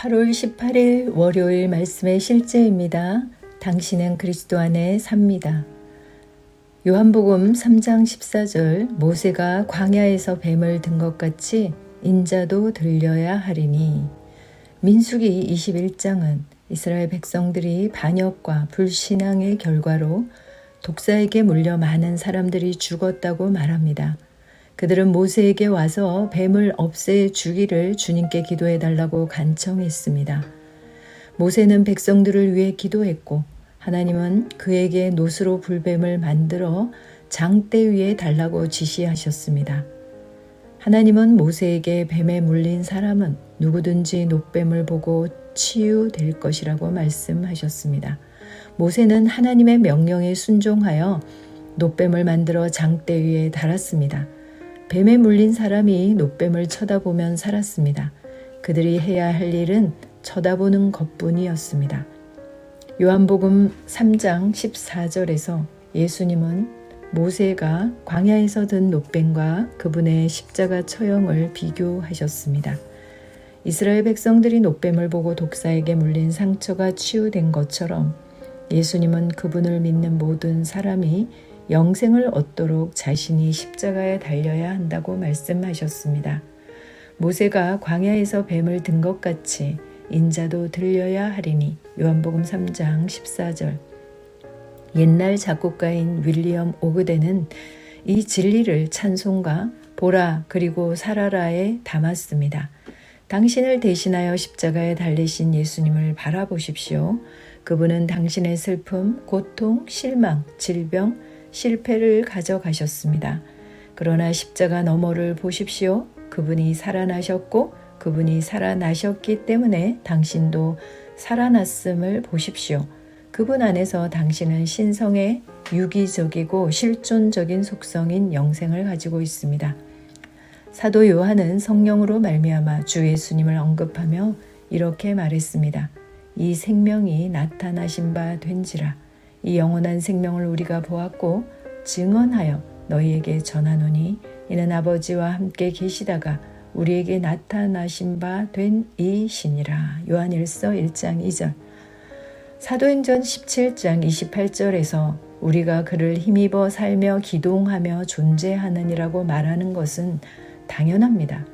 8월 18일 월요일 말씀의 실제입니다. 당신은 그리스도 안에 삽니다. 요한복음 3장 14절 모세가 광야에서 뱀을 든 것 같이 인자도 들려야 하리니. 민수기 21장은 이스라엘 백성들이 반역과 불신앙의 결과로 독사에게 물려 많은 사람들이 죽었다고 말합니다. 그들은 모세에게 와서 뱀을 없애 주기를 주님께 기도해 달라고 간청했습니다. 모세는 백성들을 위해 기도했고 하나님은 그에게 노스로 불뱀을 만들어 장대 위에 달라고 지시하셨습니다. 하나님은 모세에게 뱀에 물린 사람은 누구든지 노뱀을 보고 치유될 것이라고 말씀하셨습니다. 모세는 하나님의 명령에 순종하여 노뱀을 만들어 장대 위에 달았습니다. 뱀에 물린 사람이 노뱀을 쳐다보면 살았습니다. 그들이 해야 할 일은 쳐다보는 것뿐이었습니다. 요한복음 3장 14절에서 예수님은 모세가 광야에서 든 노뱀과 그분의 십자가 처형을 비교하셨습니다. 이스라엘 백성들이 노뱀을 보고 독사에게 물린 상처가 치유된 것처럼 예수님은 그분을 믿는 모든 사람이 영생을 얻도록 자신이 십자가에 달려야 한다고 말씀하셨습니다. 모세가 광야에서 뱀을 든 것 같이 인자도 들려야 하리니. 요한복음 3장 14절. 옛날 작곡가인 윌리엄 오그덴은 이 진리를 찬송가 보라 그리고 살아라에 담았습니다. 당신을 대신하여 십자가에 달리신 예수님을 바라보십시오. 그분은 당신의 슬픔, 고통, 실망, 질병, 실패를 가져가셨습니다. 그러나 십자가 너머를 보십시오. 그분이 살아나셨고 그분이 살아나셨기 때문에 당신도 살아났음을 보십시오. 그분 안에서 당신은 신성의 유기적이고 실존적인 속성인 영생을 가지고 있습니다. 사도 요한은 성령으로 말미암아 주 예수님을 언급하며 이렇게 말했습니다. 이 생명이 나타나신 바 된지라. 이 영원한 생명을 우리가 보았고 증언하여 너희에게 전하노니 이는 아버지와 함께 계시다가 우리에게 나타나신 바 된 이시니라. 요한일서 1장 2절. 사도행전 17장 28절에서 우리가 그를 힘입어 살며 기동하며 존재하느니라고 말하는 것은 당연합니다.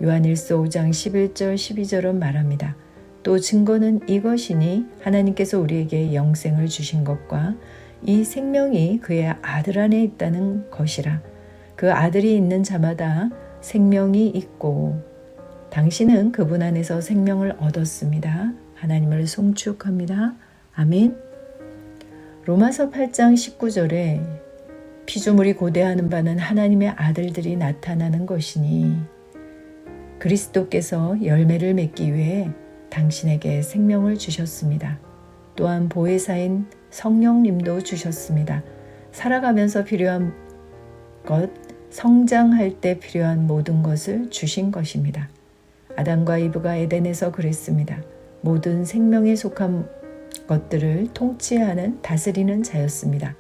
요한일서 5장 11절 12절은 말합니다. 또 증거는 이것이니 하나님께서 우리에게 영생을 주신 것과 이 생명이 그의 아들 안에 있다는 것이라. 그 아들이 있는 자마다 생명이 있고 당신은 그분 안에서 생명을 얻었습니다. 하나님을 송축합니다. 아멘. 로마서 8장 19절에 피조물이 고대하는 바는 하나님의 아들들이 나타나는 것이니 그리스도께서 열매를 맺기 위해 당신에게 생명을 주셨습니다. 또한 보혜사인 성령님도 주셨습니다. 살아가면서 필요한 것, 성장할 때 필요한 모든 것을 주신 것입니다. 아담과 이브가 에덴에서 그랬습니다. 모든 생명에 속한 것들을 통치하는 다스리는 자였습니다.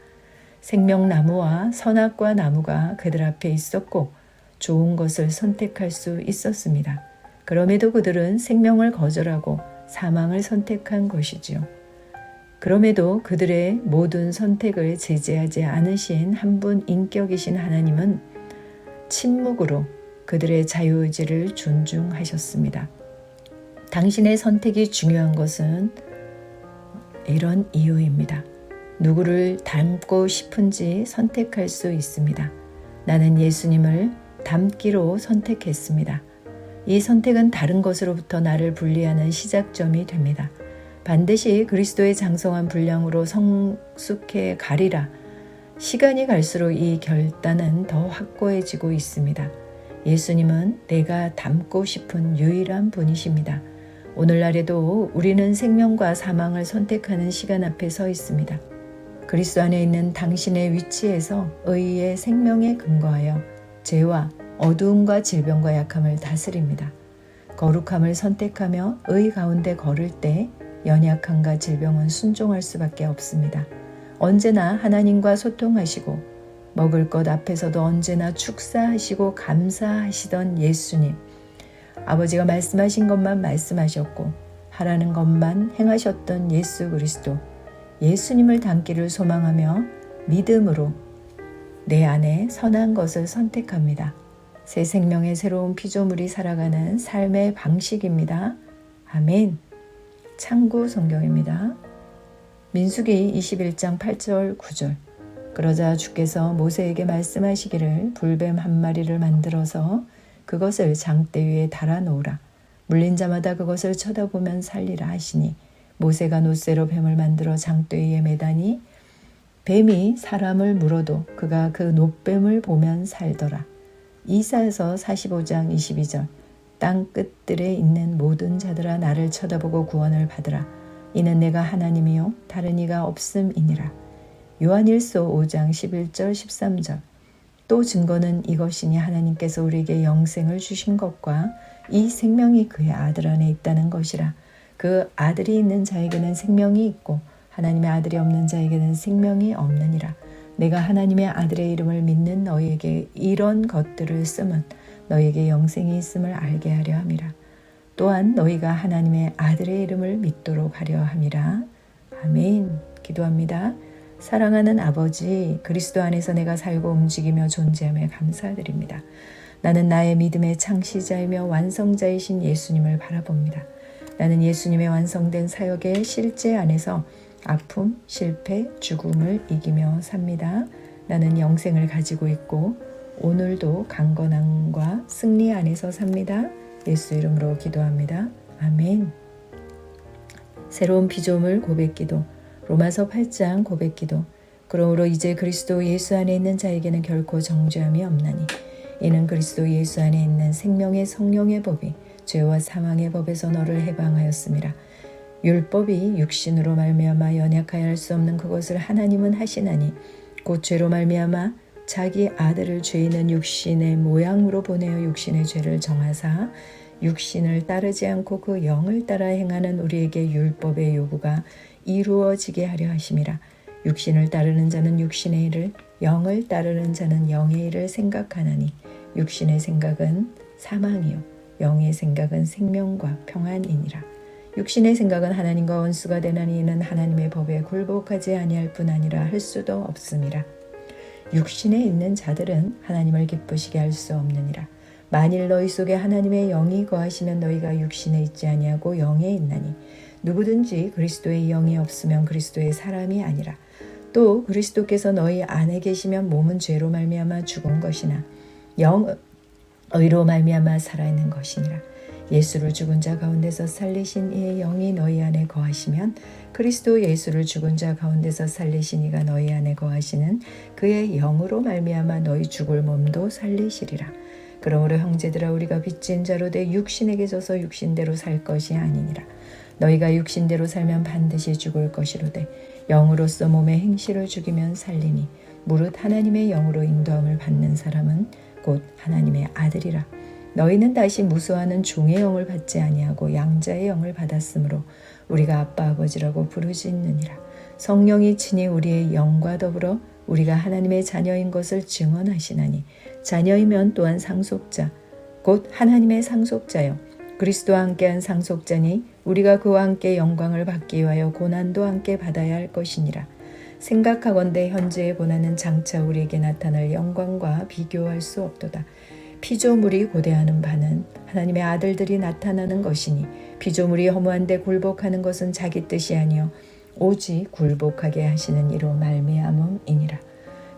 생명나무와 선악과 나무가 그들 앞에 있었고 좋은 것을 선택할 수 있었습니다. 그럼에도 그들은 생명을 거절하고 사망을 선택한 것이지요. 그럼에도 그들의 모든 선택을 제재하지 않으신 한 분 인격이신 하나님은 침묵으로 그들의 자유의지를 존중하셨습니다. 당신의 선택이 중요한 것은 이런 이유입니다. 누구를 닮고 싶은지 선택할 수 있습니다. 나는 예수님을 닮기로 선택했습니다. 이 선택은 다른 것으로부터 나를 분리하는 시작점이 됩니다. 반드시 그리스도의 장성한 분량으로 성숙해 가리라. 시간이 갈수록 이 결단은 더 확고해지고 있습니다. 예수님은 내가 닮고 싶은 유일한 분이십니다. 오늘날에도 우리는 생명과 사망을 선택하는 시간 앞에 서 있습니다. 그리스도 안에 있는 당신의 위치에서 의의 생명에 근거하여 죄와 어두움과 질병과 약함을 다스립니다. 거룩함을 선택하며 의 가운데 걸을 때 연약함과 질병은 순종할 수밖에 없습니다. 언제나 하나님과 소통하시고 먹을 것 앞에서도 언제나 축사하시고 감사하시던 예수님. 아버지가 말씀하신 것만 말씀하셨고 하라는 것만 행하셨던 예수 그리스도, 예수님을 닮기를 소망하며 믿음으로 내 안에 선한 것을 선택합니다. 새 생명의 새로운 피조물이 살아가는 삶의 방식입니다. 아멘. 참고 성경입니다. 민수기 21장 8절 9절. 그러자 주께서 모세에게 말씀하시기를 불뱀 한 마리를 만들어서 그것을 장대 위에 달아 놓으라. 물린 자마다 그것을 쳐다보면 살리라 하시니 모세가 놋새로 뱀을 만들어 장대 위에 매다니 뱀이 사람을 물어도 그가 그 놋뱀을 보면 살더라. 이사야서 45장 22절. 땅 끝들에 있는 모든 자들아 나를 쳐다보고 구원을 받으라. 이는 내가 하나님이요 다른 이가 없음이니라. 요한일서 5장 11절 13절. 또 증거는 이것이니 하나님께서 우리에게 영생을 주신 것과 이 생명이 그의 아들 안에 있다는 것이라. 그 아들이 있는 자에게는 생명이 있고 하나님의 아들이 없는 자에게는 생명이 없느니라. 내가 하나님의 아들의 이름을 믿는 너희에게 이런 것들을 쓰면 너희에게 영생이 있음을 알게 하려 함이라. 또한 너희가 하나님의 아들의 이름을 믿도록 하려 함이라. 아멘. 기도합니다. 사랑하는 아버지, 그리스도 안에서 내가 살고 움직이며 존재함에 감사드립니다. 나는 나의 믿음의 창시자이며 완성자이신 예수님을 바라봅니다. 나는 예수님의 완성된 사역의 실제 안에서 아픔, 실패, 죽음을 이기며 삽니다. 나는 영생을 가지고 있고 오늘도 강건함과 승리 안에서 삽니다. 예수 이름으로 기도합니다. 아멘. 새로운 피조물 고백기도 로마서 8장 고백기도. 그러므로 이제 그리스도 예수 안에 있는 자에게는 결코 정죄함이 없나니 이는 그리스도 예수 안에 있는 생명의 성령의 법이 죄와 사망의 법에서 너를 해방하였음이라. 율법이 육신으로 말미암아 연약하여 할 수 없는 그것을 하나님은 하시나니 곧 죄로 말미암아 자기 아들을 죄 있는 육신의 모양으로 보내어 육신의 죄를 정하사 육신을 따르지 않고 그 영을 따라 행하는 우리에게 율법의 요구가 이루어지게 하려 하심이라. 육신을 따르는 자는 육신의 일을, 영을 따르는 자는 영의 일을 생각하나니 육신의 생각은 사망이요 영의 생각은 생명과 평안이니라. 육신의 생각은 하나님과 원수가 되나니 이는 하나님의 법에 굴복하지 아니할 뿐 아니라 할 수도 없음이라. 육신에 있는 자들은 하나님을 기쁘시게 할 수 없느니라. 만일 너희 속에 하나님의 영이 거하시면 너희가 육신에 있지 아니하고 영에 있나니 누구든지 그리스도의 영이 없으면 그리스도의 사람이 아니라. 또 그리스도께서 너희 안에 계시면 몸은 죄로 말미암아 죽은 것이나 영은 의로 말미암아 살아있는 것이니라. 예수를 죽은 자 가운데서 살리신 이의 영이 너희 안에 거하시면 그리스도 예수를 죽은 자 가운데서 살리신 이가 너희 안에 거하시는 그의 영으로 말미암아 너희 죽을 몸도 살리시리라. 그러므로 형제들아 우리가 빚진 자로 돼 육신에게 져서 육신대로 살 것이 아니니라. 너희가 육신대로 살면 반드시 죽을 것이로되 영으로서 몸의 행실을 죽이면 살리니 무릇 하나님의 영으로 인도함을 받는 사람은 곧 하나님의 아들이라. 너희는 다시 무수하는 종의 영을 받지 아니하고 양자의 영을 받았으므로 우리가 아빠 아버지라고 부르짖느니라. 성령이 친히 우리의 영과 더불어 우리가 하나님의 자녀인 것을 증언하시나니 자녀이면 또한 상속자 곧 하나님의 상속자요 그리스도와 함께한 상속자니 우리가 그와 함께 영광을 받기 위하여 고난도 함께 받아야 할 것이니라. 생각하건대 현재의 고난은 장차 우리에게 나타날 영광과 비교할 수 없도다. 피조물이 고대하는 바는 하나님의 아들들이 나타나는 것이니 피조물이 허무한데 굴복하는 것은 자기 뜻이 아니요 오직 굴복하게 하시는 이로 말미암음이니라.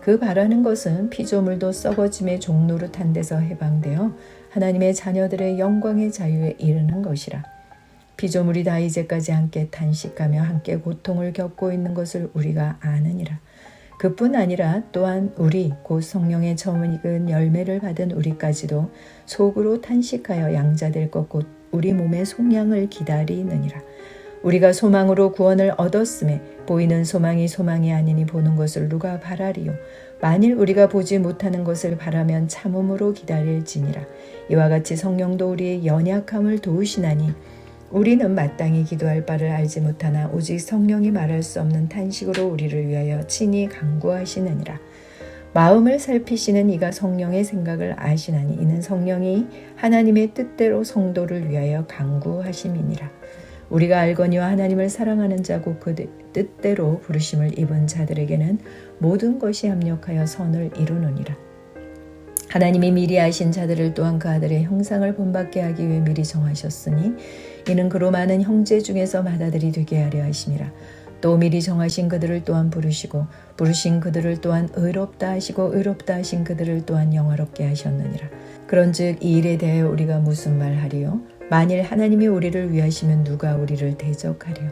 그 바라는 것은 피조물도 썩어짐의 종노릇한 데서 해방되어 하나님의 자녀들의 영광의 자유에 이르는 것이라. 피조물이 다 이제까지 함께 탄식하며 함께 고통을 겪고 있는 것을 우리가 아느니라. 그뿐 아니라 또한 우리 곧 성령의 처음 익은 열매를 받은 우리까지도 속으로 탄식하여 양자될 것 곧 우리 몸의 속량을 기다리느니라. 우리가 소망으로 구원을 얻었음에 보이는 소망이 소망이 아니니 보는 것을 누가 바라리요. 만일 우리가 보지 못하는 것을 바라면 참음으로 기다릴지니라. 이와 같이 성령도 우리의 연약함을 도우시나니 우리는 마땅히 기도할 바를 알지 못하나 오직 성령이 말할 수 없는 탄식으로 우리를 위하여 친히 간구하시느니라. 마음을 살피시는 이가 성령의 생각을 아시나니 이는 성령이 하나님의 뜻대로 성도를 위하여 간구하심이니라. 우리가 알거니와 하나님을 사랑하는 자고 그 뜻대로 부르심을 입은 자들에게는 모든 것이 합력하여 선을 이루느니라. 하나님이 미리 아신 자들을 또한 그 아들의 형상을 본받게 하기 위해 미리 정하셨으니 이는 그로 많은 형제 중에서 맏아들이 되게 하려 하심이라. 또 미리 정하신 그들을 또한 부르시고 부르신 그들을 또한 의롭다 하시고 의롭다 하신 그들을 또한 영화롭게 하셨느니라. 그런즉 이 일에 대하여 우리가 무슨 말하리요? 만일 하나님이 우리를 위하시면 누가 우리를 대적하리요?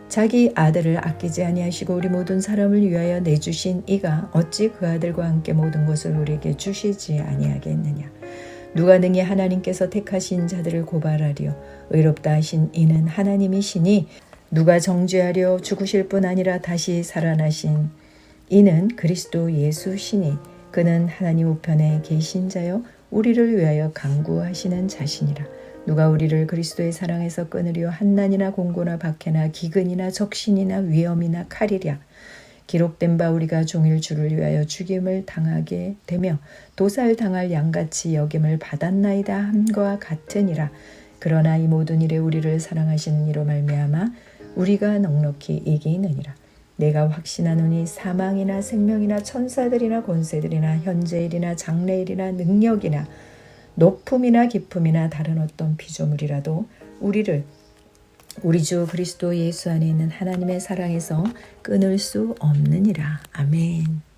자기 아들을 아끼지 아니하시고 우리 모든 사람을 위하여 내주신 이가 어찌 그 아들과 함께 모든 것을 우리에게 주시지 아니하겠느냐. 누가 능히 하나님께서 택하신 자들을 고발하리요? 의롭다 하신 이는 하나님이시니 누가 정죄하려 죽으실 뿐 아니라 다시 살아나신 이는 그리스도 예수시니 그는 하나님 우편에 계신 자요 우리를 위하여 간구하시는 자시니라. 누가 우리를 그리스도의 사랑에서 끊으려 한난이나 공고나 박해나 기근이나 적신이나 위험이나 칼이랴. 기록된 바 우리가 종일 주를 위하여 죽임을 당하게 되며 도살 당할 양같이 여김을 받았나이다 함과 같으니라. 그러나 이 모든 일에 우리를 사랑하시는 이로 말미암아 우리가 넉넉히 이기느니라. 내가 확신하노니 사망이나 생명이나 천사들이나 권세들이나 현재일이나 장래일이나 능력이나 높음이나 깊음이나 다른 어떤 피조물이라도 우리를 우리 주 그리스도 예수 안에 있는 하나님의 사랑에서 끊을 수 없느니라. 아멘.